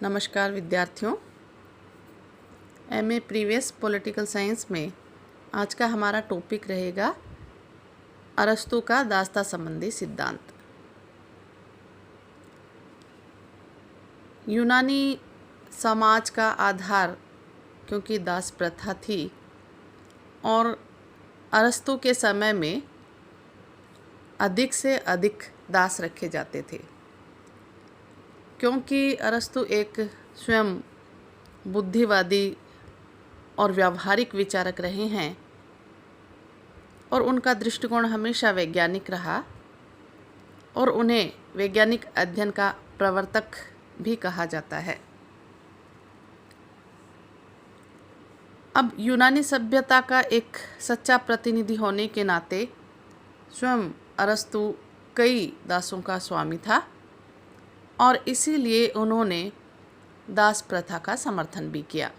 नमस्कार विद्यार्थियों। MA previous political science में आज का हमारा टॉपिक रहेगा अरस्तू का दास्ता संबंधी सिद्धांत। यूनानी समाज का आधार क्योंकि दास प्रथा थी और अरस्तू के समय में अधिक से अधिक दास रखे जाते थे, क्योंकि अरस्तु एक स्वयं बुद्धिवादी और व्यावहारिक विचारक रहे हैं और उनका दृष्टिकोण हमेशा वैज्ञानिक रहा और उन्हें वैज्ञानिक अध्ययन का प्रवर्तक भी कहा जाता है। अब यूनानी सभ्यता का एक सच्चा प्रतिनिधि होने के नाते स्वयं अरस्तु कई दासों का स्वामी था और इसीलिए उन्होंने दास प्रथा का समर्थन भी किया।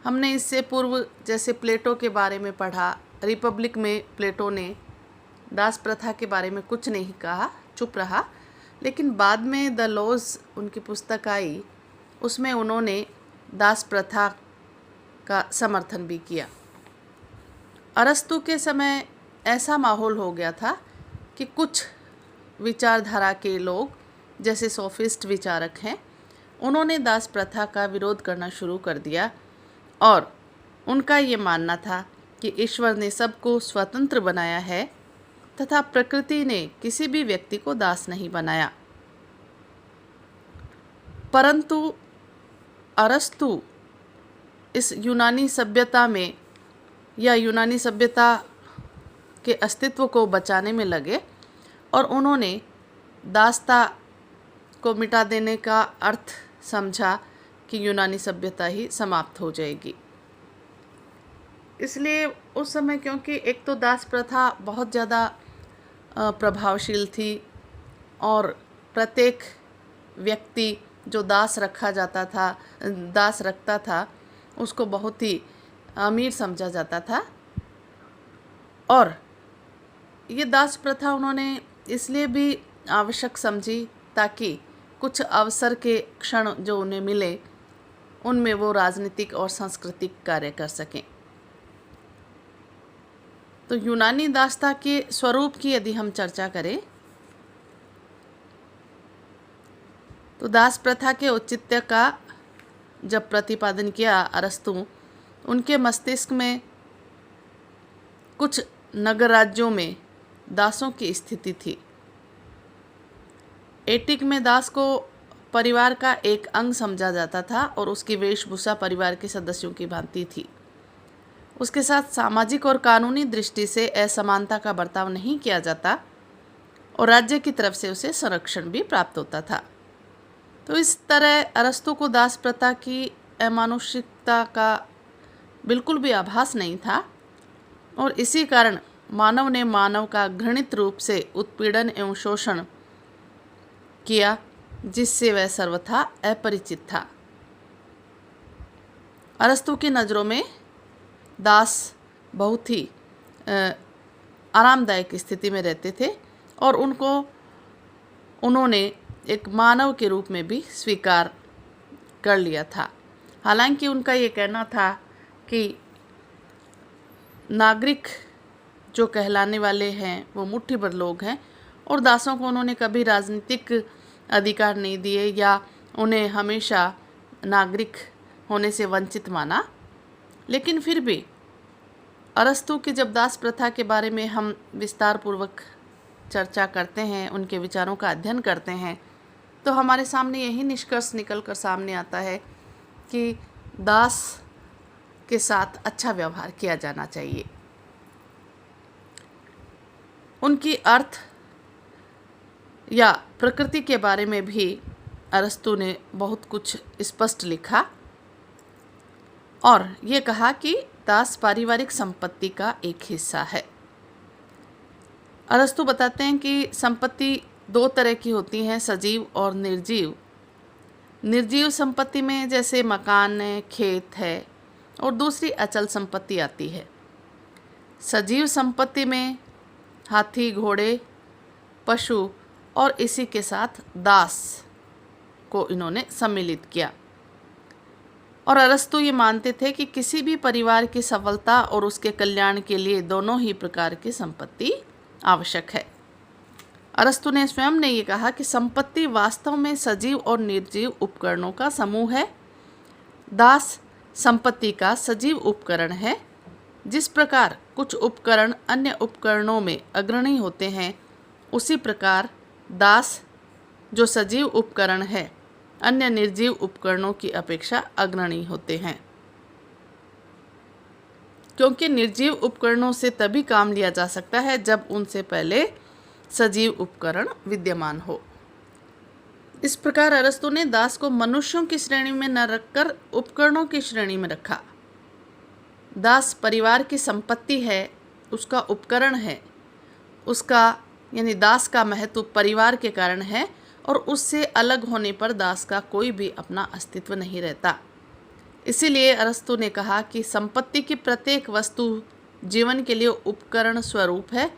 हमने इससे पूर्व जैसे प्लेटो के बारे में पढ़ा, रिपब्लिक में प्लेटो ने दास प्रथा के बारे में कुछ नहीं कहा, चुप रहा, लेकिन बाद में द लॉज उनकी पुस्तक आई, उसमें उन्होंने दास प्रथा का समर्थन भी किया। अरस्तु के समय ऐसा माहौल हो गया था कि कुछ विचारधारा के लोग जैसे सोफिस्ट विचारक हैं, उन्होंने दास प्रथा का विरोध करना शुरू कर दिया और उनका ये मानना था कि ईश्वर ने सबको स्वतंत्र बनाया है तथा प्रकृति ने किसी भी व्यक्ति को दास नहीं बनाया। परंतु अरस्तु इस यूनानी सभ्यता में या यूनानी सभ्यता के अस्तित्व को बचाने में लगे और उन्होंने दासता को मिटा देने का अर्थ समझा कि यूनानी सभ्यता ही समाप्त हो जाएगी। इसलिए उस समय क्योंकि एक तो दास प्रथा बहुत ज़्यादा प्रभावशील थी और प्रत्येक व्यक्ति जो दास रखता था उसको बहुत ही अमीर समझा जाता था और ये दास प्रथा उन्होंने इसलिए भी आवश्यक समझी ताकि कुछ अवसर के क्षण जो उन्हें मिले उनमें वो राजनीतिक और सांस्कृतिक कार्य कर सकें। तो यूनानी दासता के स्वरूप की यदि हम चर्चा करें तो दास प्रथा के औचित्य का जब प्रतिपादन किया अरस्तु, उनके मस्तिष्क में कुछ नगर राज्यों में दासों की स्थिति थी। एटिक में दास को परिवार का एक अंग समझा जाता था और उसकी वेशभूषा परिवार के सदस्यों की भांति थी। उसके साथ सामाजिक और कानूनी दृष्टि से असमानता का बर्ताव नहीं किया जाता और राज्य की तरफ से उसे संरक्षण भी प्राप्त होता था। तो इस तरह अरस्तु को दास प्रथा की अमानुषिकता का बिल्कुल भी आभास नहीं था और इसी कारण मानव ने मानव का घृणित रूप से उत्पीड़न एवं शोषण किया, जिससे वह सर्वथा अपरिचित था। अरस्तु की नज़रों में दास बहुत ही आरामदायक स्थिति में रहते थे और उन्होंने एक मानव के रूप में भी स्वीकार कर लिया था। हालांकि उनका ये कहना था कि नागरिक जो कहलाने वाले हैं वो मुट्ठी भर लोग हैं और दासों को उन्होंने कभी राजनीतिक अधिकार नहीं दिए या उन्हें हमेशा नागरिक होने से वंचित माना। लेकिन फिर भी अरस्तु की जब दास प्रथा के बारे में हम विस्तार पूर्वक चर्चा करते हैं, उनके विचारों का अध्ययन करते हैं, तो हमारे सामने यही निष्कर्ष निकल कर सामने आता है कि दास के साथ अच्छा व्यवहार किया जाना चाहिए। उनकी अर्थ या प्रकृति के बारे में भी अरस्तु ने बहुत कुछ स्पष्ट लिखा और ये कहा कि दास पारिवारिक संपत्ति का एक हिस्सा है। अरस्तु बताते हैं कि संपत्ति दो तरह की होती हैं, सजीव और निर्जीव। निर्जीव संपत्ति में जैसे मकान है, खेत है और दूसरी अचल संपत्ति आती है। सजीव संपत्ति में हाथी, घोड़े, पशु और इसी के साथ दास को इन्होंने सम्मिलित किया। और अरस्तु ये मानते थे कि किसी भी परिवार की सफलता और उसके कल्याण के लिए दोनों ही प्रकार की संपत्ति आवश्यक है। अरस्तु ने स्वयं ने ये कहा कि संपत्ति वास्तव में सजीव और निर्जीव उपकरणों का समूह है। दास संपत्ति का सजीव उपकरण है। जिस प्रकार कुछ उपकरण अन्य उपकरणों में अग्रणी होते हैं, उसी प्रकार दास जो सजीव उपकरण है अन्य निर्जीव उपकरणों की अपेक्षा अग्रणी होते हैं, क्योंकि निर्जीव उपकरणों से तभी काम लिया जा सकता है जब उनसे पहले सजीव उपकरण विद्यमान हो। इस प्रकार अरस्तु ने दास को मनुष्यों की श्रेणी में न रखकर उपकरणों की श्रेणी में रखा। दास परिवार की संपत्ति है, उसका उपकरण है, उसका यानी दास का महत्व परिवार के कारण है और उससे अलग होने पर दास का कोई भी अपना अस्तित्व नहीं रहता। इसीलिए अरस्तु ने कहा कि संपत्ति की प्रत्येक वस्तु जीवन के लिए उपकरण स्वरूप है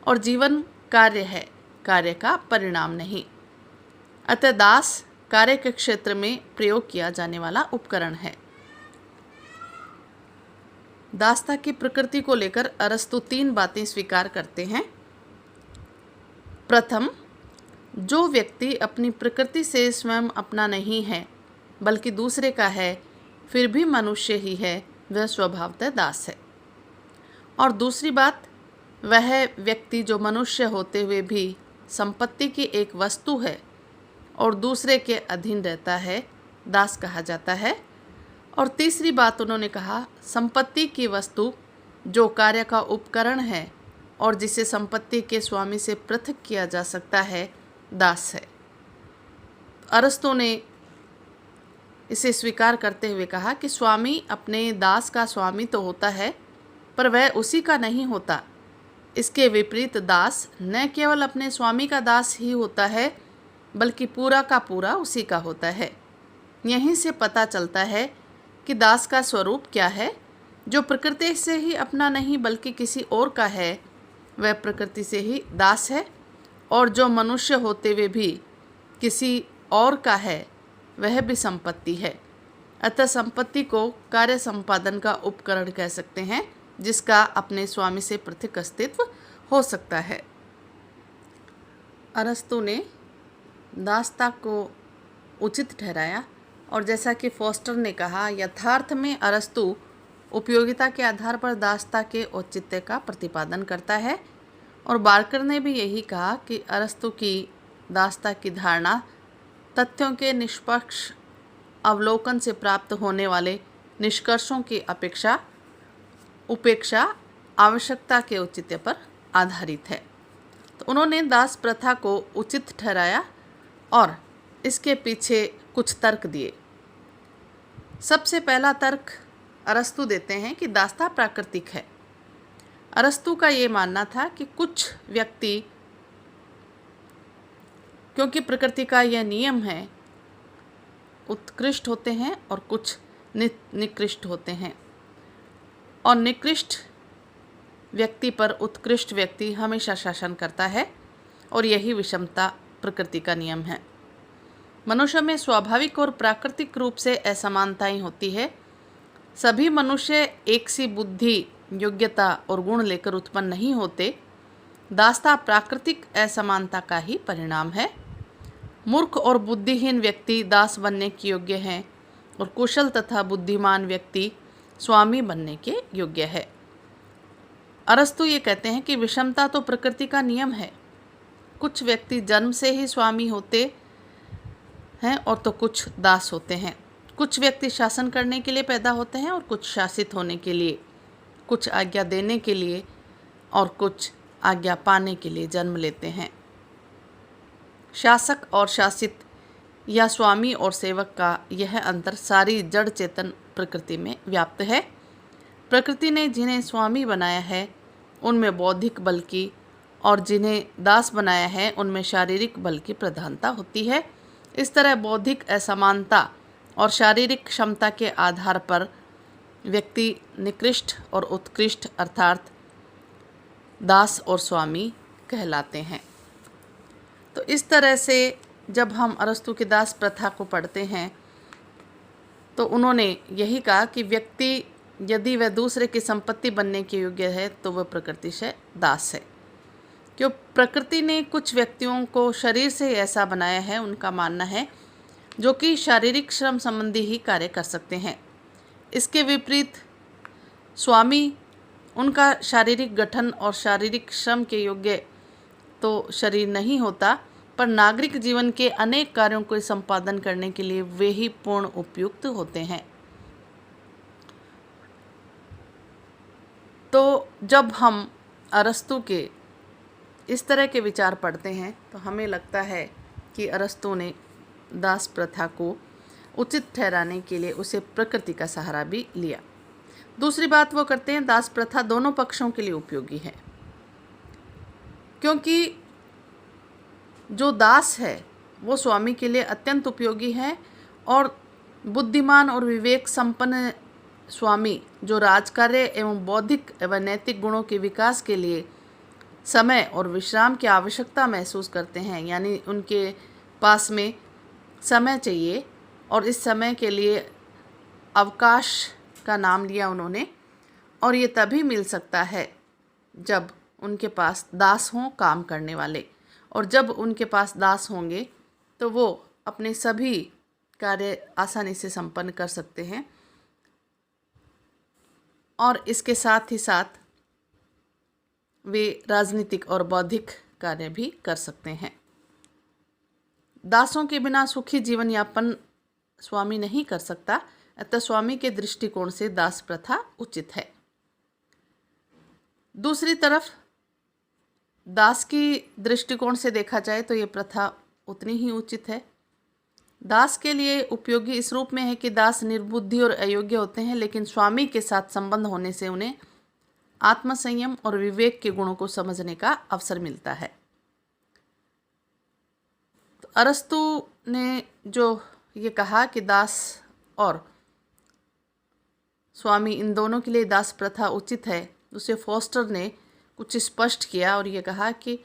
और जीवन कार्य है, कार्य का परिणाम नहीं। अतः दास कार्य के क्षेत्र में प्रयोग किया जाने वाला उपकरण है। दासता की प्रकृति को लेकर अरस्तु 3 बातें स्वीकार करते हैं। प्रथम, जो व्यक्ति अपनी प्रकृति से स्वयं अपना नहीं है बल्कि दूसरे का है, फिर भी मनुष्य ही है, वह स्वभावतः दास है। और दूसरी बात, वह व्यक्ति जो मनुष्य होते हुए भी संपत्ति की एक वस्तु है और दूसरे के अधीन रहता है, दास कहा जाता है। और तीसरी बात उन्होंने कहा, संपत्ति की वस्तु जो कार्य का उपकरण है और जिसे संपत्ति के स्वामी से पृथक किया जा सकता है, दास है। अरस्तु ने इसे स्वीकार करते हुए कहा कि स्वामी अपने दास का स्वामी तो होता है, पर वह उसी का नहीं होता। इसके विपरीत दास न केवल अपने स्वामी का दास ही होता है, बल्कि पूरा का पूरा उसी का होता है। यहीं से पता चलता है कि दास का स्वरूप क्या है। जो प्रकृति से ही अपना नहीं बल्कि किसी और का है, वह प्रकृति से ही दास है, और जो मनुष्य होते हुए भी किसी और का है, वह भी संपत्ति है। अतः संपत्ति को कार्य संपादन का उपकरण कह सकते हैं, जिसका अपने स्वामी से पृथक अस्तित्व हो सकता है। अरस्तु ने दासता को उचित ठहराया, और जैसा कि फॉस्टर ने कहा, यथार्थ में अरस्तु उपयोगिता के आधार पर दासता के औचित्य का प्रतिपादन करता है। और बार्कर ने भी यही कहा कि अरस्तु की दासता की धारणा तथ्यों के निष्पक्ष अवलोकन से प्राप्त होने वाले निष्कर्षों की उपेक्षा आवश्यकता के औचित्य पर आधारित है। तो उन्होंने दास प्रथा को उचित ठहराया और इसके पीछे कुछ तर्क दिए। सबसे पहला तर्क अरस्तु देते हैं कि दासता प्राकृतिक है। अरस्तु का ये मानना था कि कुछ व्यक्ति, क्योंकि प्रकृति का यह नियम है, उत्कृष्ट होते हैं और कुछ निकृष्ट होते हैं, और निकृष्ट व्यक्ति पर उत्कृष्ट व्यक्ति हमेशा शासन करता है, और यही विषमता प्रकृति का नियम है। मनुष्य में स्वाभाविक और प्राकृतिक रूप से असमानताएं होती है। सभी मनुष्य एक सी बुद्धि, योग्यता और गुण लेकर उत्पन्न नहीं होते। दासता प्राकृतिक असमानता का ही परिणाम है। मूर्ख और बुद्धिहीन व्यक्ति दास बनने के योग्य हैं, और कुशल तथा बुद्धिमान व्यक्ति स्वामी बनने के योग्य है। अरस्तु ये कहते हैं कि विषमता तो प्रकृति का नियम है। कुछ व्यक्ति जन्म से ही स्वामी होते हैं और तो कुछ दास होते हैं। कुछ व्यक्ति शासन करने के लिए पैदा होते हैं और कुछ शासित होने के लिए, कुछ आज्ञा देने के लिए और कुछ आज्ञा पाने के लिए जन्म लेते हैं। शासक और शासित या स्वामी और सेवक का यह अंतर सारी जड़ चेतन प्रकृति में व्याप्त है। प्रकृति ने जिन्हें स्वामी बनाया है उनमें बौद्धिक बल की, और जिन्हें दास बनाया है उनमें शारीरिक बल की प्रधानता होती है। इस तरह बौद्धिक असमानता और शारीरिक क्षमता के आधार पर व्यक्ति निकृष्ट और उत्कृष्ट अर्थात दास और स्वामी कहलाते हैं। तो इस तरह से जब हम अरस्तु की दास प्रथा को पढ़ते हैं तो उन्होंने यही कहा कि व्यक्ति यदि वह दूसरे की संपत्ति बनने के योग्य है तो वह प्रकृति से दास है। क्यों प्रकृति ने कुछ व्यक्तियों को शरीर से ऐसा बनाया है, उनका मानना है, जो कि शारीरिक श्रम संबंधी ही कार्य कर सकते हैं। इसके विपरीत स्वामी, उनका शारीरिक गठन और शारीरिक श्रम के योग्य तो शरीर नहीं होता, पर नागरिक जीवन के अनेक कार्यों को संपादन करने के लिए वे ही पूर्ण उपयुक्त होते हैं। तो जब हम अरस्तु के इस तरह के विचार पढ़ते हैं तो हमें लगता है कि अरस्तु ने दास प्रथा को उचित ठहराने के लिए उसे प्रकृति का सहारा भी लिया। दूसरी बात वो करते हैं, दास प्रथा दोनों पक्षों के लिए उपयोगी है, क्योंकि जो दास है वो स्वामी के लिए अत्यंत उपयोगी है और बुद्धिमान और विवेक संपन्न स्वामी जो राजकार्य एवं बौद्धिक एवं नैतिक गुणों के विकास के लिए समय और विश्राम की आवश्यकता महसूस करते हैं, यानी उनके पास में समय चाहिए और इस समय के लिए अवकाश का नाम लिया उन्होंने, और ये तभी मिल सकता है जब उनके पास दास हों काम करने वाले, और जब उनके पास दास होंगे तो वो अपने सभी कार्य आसानी से संपन्न कर सकते हैं और इसके साथ ही साथ वे राजनीतिक और बौद्धिक कार्य भी कर सकते हैं। दासों के बिना सुखी जीवन यापन स्वामी नहीं कर सकता, अतः स्वामी के दृष्टिकोण से दास प्रथा उचित है। दूसरी तरफ दास की दृष्टिकोण से देखा जाए तो ये प्रथा उतनी ही उचित है। दास के लिए उपयोगी इस रूप में है कि दास निर्बुद्धि और अयोग्य होते हैं, लेकिन स्वामी के साथ संबंध होने से उन्हें आत्मसंयम और विवेक के गुणों को समझने का अवसर मिलता है। तो अरस्तु ने जो ये कहा कि दास और स्वामी इन दोनों के लिए दास प्रथा उचित है, उसे फोस्टर ने कुछ स्पष्ट किया और ये कहा कि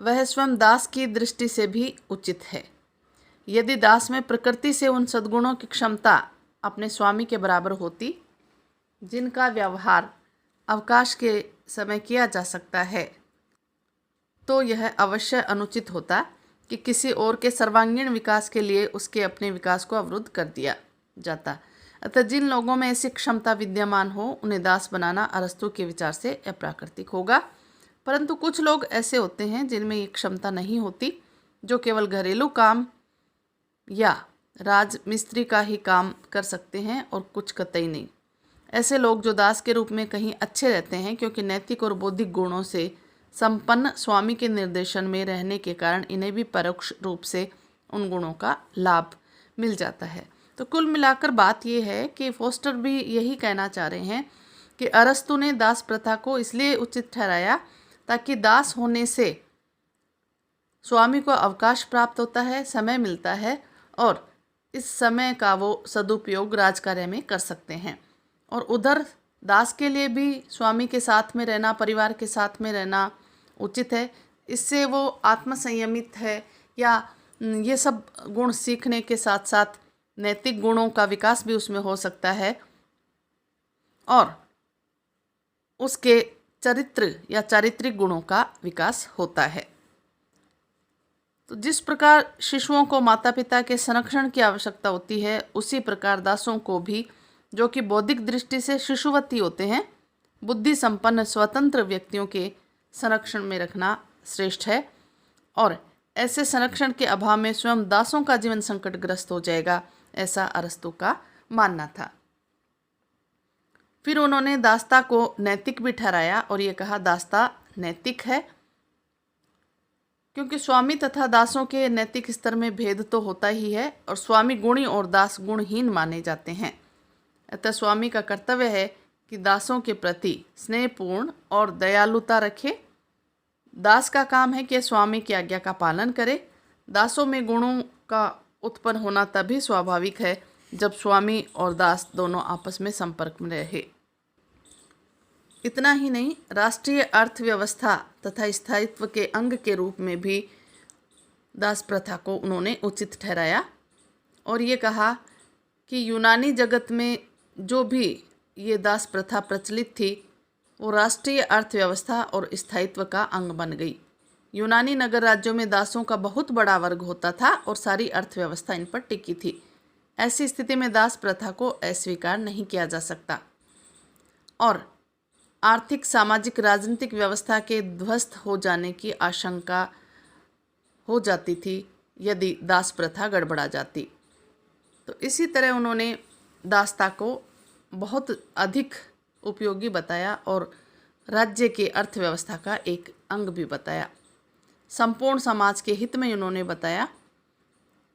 वह स्वयं दास की दृष्टि से भी उचित है। यदि दास में प्रकृति से उन सद्गुणों की क्षमता अपने स्वामी के बराबर होती जिनका व्यवहार अवकाश के समय किया जा सकता है, तो यह अवश्य अनुचित होता कि किसी और के सर्वांगीण विकास के लिए उसके अपने विकास को अवरुद्ध कर दिया जाता। अतः जिन लोगों में ऐसी क्षमता विद्यमान हो उन्हें दास बनाना अरस्तु के विचार से अप्राकृतिक होगा। परंतु कुछ लोग ऐसे होते हैं जिनमें ये क्षमता नहीं होती, जो केवल घरेलू काम या राजमिस्त्री का ही काम कर सकते हैं और कुछ कतई नहीं। ऐसे लोग जो दास के रूप में कहीं अच्छे रहते हैं, क्योंकि नैतिक और बौद्धिक गुणों से संपन्न स्वामी के निर्देशन में रहने के कारण इन्हें भी परोक्ष रूप से उन गुणों का लाभ मिल जाता है। तो कुल मिलाकर बात यह है कि फोस्टर भी यही कहना चाह रहे हैं कि अरस्तु ने दास प्रथा को इसलिए उचित ठहराया ताकि दास होने से स्वामी को अवकाश प्राप्त होता है, समय मिलता है और इस समय का वो सदुपयोग राजकार्य में कर सकते हैं। और उधर दास के लिए भी स्वामी के साथ में रहना, परिवार के साथ में रहना उचित है। इससे वो आत्मसंयमित है या ये सब गुण सीखने के साथ साथ नैतिक गुणों का विकास भी उसमें हो सकता है और उसके चरित्र या चारित्रिक गुणों का विकास होता है। तो जिस प्रकार शिशुओं को माता पिता के संरक्षण की आवश्यकता होती है, उसी प्रकार दासों को भी, जो कि बौद्धिक दृष्टि से शिशुवती होते हैं, बुद्धि संपन्न स्वतंत्र व्यक्तियों के संरक्षण में रखना श्रेष्ठ है। और ऐसे संरक्षण के अभाव में स्वयं दासों का जीवन संकटग्रस्त हो जाएगा, ऐसा अरस्तु का मानना था। फिर उन्होंने दासता को नैतिक भी ठहराया और ये कहा दासता नैतिक है, क्योंकि स्वामी तथा दासों के नैतिक स्तर में भेद तो होता ही है और स्वामी गुणी और दास गुणहीन माने जाते हैं। अतः स्वामी का कर्तव्य है कि दासों के प्रति स्नेहपूर्ण और दयालुता रखे। दास का काम है कि स्वामी की आज्ञा का पालन करे। दासों में गुणों का उत्पन्न होना तभी स्वाभाविक है जब स्वामी और दास दोनों आपस में संपर्क में रहे। इतना ही नहीं, राष्ट्रीय अर्थव्यवस्था तथा स्थायित्व के अंग के रूप में भी दास प्रथा को उन्होंने उचित ठहराया और ये कहा कि यूनानी जगत में जो भी ये दास प्रथा प्रचलित थी वो राष्ट्रीय अर्थव्यवस्था और स्थायित्व का अंग बन गई। यूनानी नगर राज्यों में दासों का बहुत बड़ा वर्ग होता था और सारी अर्थव्यवस्था इन पर टिकी थी। ऐसी स्थिति में दास प्रथा को अस्वीकार नहीं किया जा सकता और आर्थिक, सामाजिक, राजनीतिक व्यवस्था के ध्वस्त हो जाने की आशंका हो जाती थी यदि दास प्रथा गड़बड़ा जाती। तो इसी तरह उन्होंने दासता को बहुत अधिक उपयोगी बताया और राज्य की अर्थव्यवस्था का एक अंग भी बताया। संपूर्ण समाज के हित में उन्होंने बताया,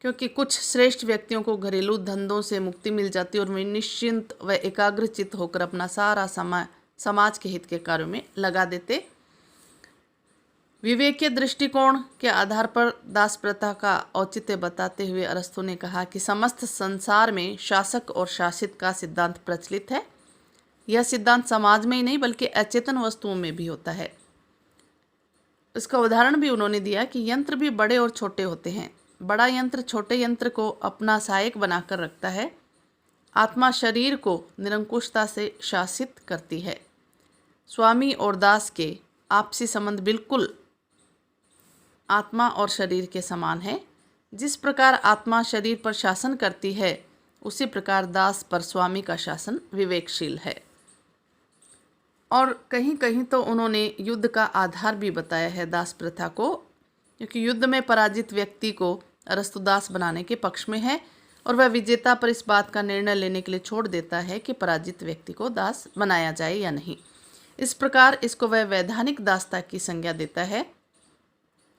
क्योंकि कुछ श्रेष्ठ व्यक्तियों को घरेलू धंधों से मुक्ति मिल जाती और वे निश्चिंत व एकाग्रचित्त होकर अपना सारा समय समाज के हित के कार्यों में लगा देते। विवेकीय दृष्टिकोण के आधार पर दास प्रथा का औचित्य बताते हुए अरस्तु ने कहा कि समस्त संसार में शासक और शासित का सिद्धांत प्रचलित है। यह सिद्धांत समाज में ही नहीं बल्कि अचेतन वस्तुओं में भी होता है। इसका उदाहरण भी उन्होंने दिया कि यंत्र भी बड़े और छोटे होते हैं। बड़ा यंत्र छोटे यंत्र को अपना सहायक बनाकर रखता है। आत्मा शरीर को निरंकुशता से शासित करती है। स्वामी और दास के आपसी संबंध बिल्कुल आत्मा और शरीर के समान है। जिस प्रकार आत्मा शरीर पर शासन करती है, उसी प्रकार दास पर स्वामी का शासन विवेकशील है। और कहीं कहीं तो उन्होंने युद्ध का आधार भी बताया है दास प्रथा को, क्योंकि युद्ध में पराजित व्यक्ति को अरस्तु दास बनाने के पक्ष में है और वह विजेता पर इस बात का निर्णय लेने के लिए छोड़ देता है कि पराजित व्यक्ति को दास बनाया जाए या नहीं। इस प्रकार इसको वह वैधानिक दासता की संज्ञा देता है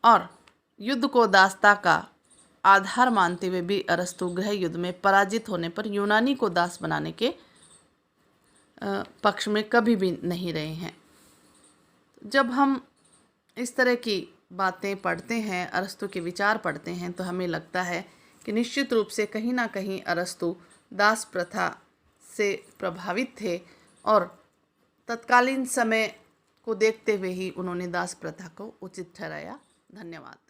और युद्ध को दासता का आधार मानते हुए भी अरस्तु गृह युद्ध में पराजित होने पर यूनानी को दास बनाने के पक्ष में कभी भी नहीं रहे हैं। जब हम इस तरह की बातें पढ़ते हैं, अरस्तु के विचार पढ़ते हैं, तो हमें लगता है कि निश्चित रूप से कहीं ना कहीं अरस्तु दास प्रथा से प्रभावित थे और तत्कालीन समय को देखते हुए ही उन्होंने दास प्रथा को उचित ठहराया। धन्यवाद।